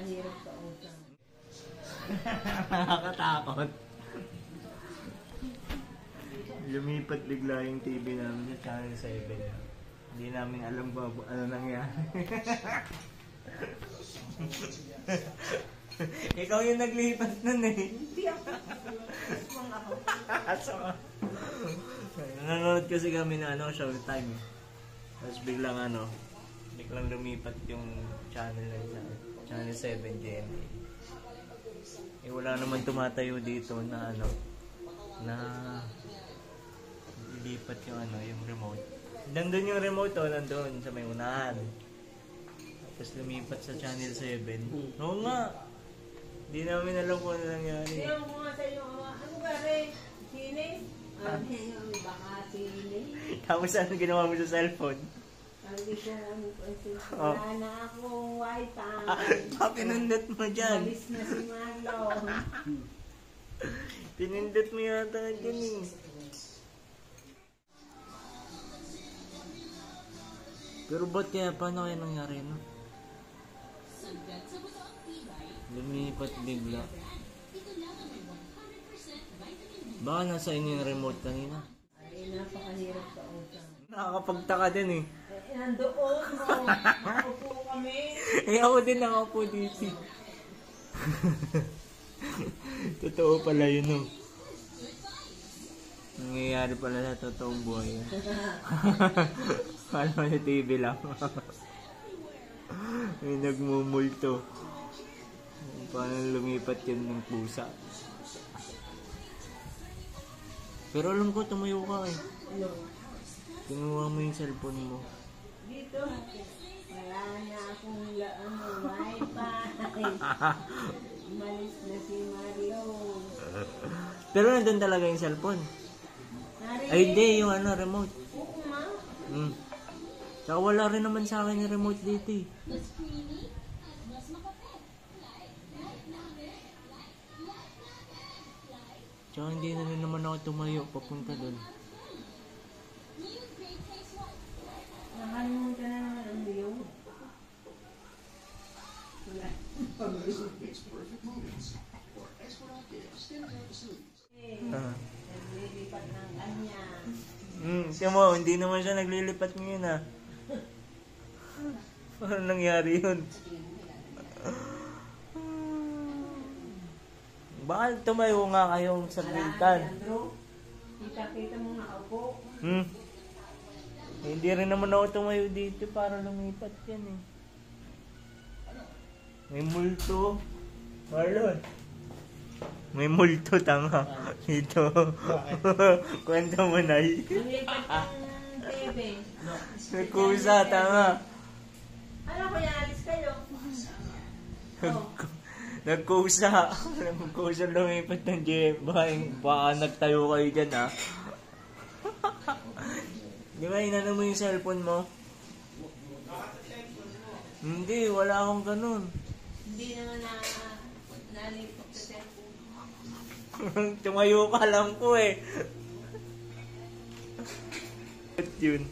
napakahirap kausap. Nakakatakot. Lumipat bigla yung TV namin sa Channel 7. Hindi namin alam ba ano nangyari. Ikaw yung naglipat nun eh. Hindi ako. Nanonood kasi kami na Showtime. Tapos biglang lumipat yung channel na yun. Channel 7 GMA. Eh wala naman tumatayo dito na na lipat yung remote. Nandun yung remote nandun sa may unahan. Tapos lumipat sa Channel 7. Oo nga. Hindi namin alam kung ano nangyari. Hindi ko nga sa iyo, ano ba rin? Sine? Baka sine. Tapos ano ginawa mo sa cellphone? Sabi ko, wala na akong wifi. Pinindot mo dyan. Malis na si Marlon. Pinindot mo yata dyan eh. Pero ba't kaya paano kaya nangyari no? Lumipat bigla. Baka nasa inyo yung remote kanina. Ay, napakahirap kausap. Nakakapagtaka din eh. Nandoon mo. Nakaupo kami. Ako din nakaupo dito. Totoo pala yun no. Nangyayari pala sa totoong buhay. Alam mo sa TV lang. May nagmumulto. Paano lumipat yun ng pusa. Pero alam ko, tumayo ka eh. Ano? Kinuha mo yung cellphone mo. Dito. Wala na akong wifi. Malis na si Marlon. Pero nandun talaga yung cellphone. Ay hindi, yung remote. Oo ma. Tsaka wala rin naman sa akin yung remote dito eh. Tsaka hindi na rin naman ako tumayo papunta doon. Nakalimutan na naman ang iyong. Wala. Naglilipat ng kanya. Siya mo, hindi naman siya naglilipat ngayon ah. Paano nangyari yun? Baka tumayo nga kayong sabitan. Kita-kita mo nga ako. Hindi rin naman ako tumayo dito para lumipat yan eh. May multo. Marlon. May multo tanga. Dito. Kwento mo na eh. Lumipat ng TV. Nagkusa tanga. Ano ko yan? Alis kayo. Nagkusa. Nagkusa lumipat ng GM. Baka nagtayo kayo dyan ha. Di ba inano mo yung cellphone mo? Hindi, wala akong ganun. Hindi naman nalipat sa cellphone. Tumayo ka lang po eh. At yun.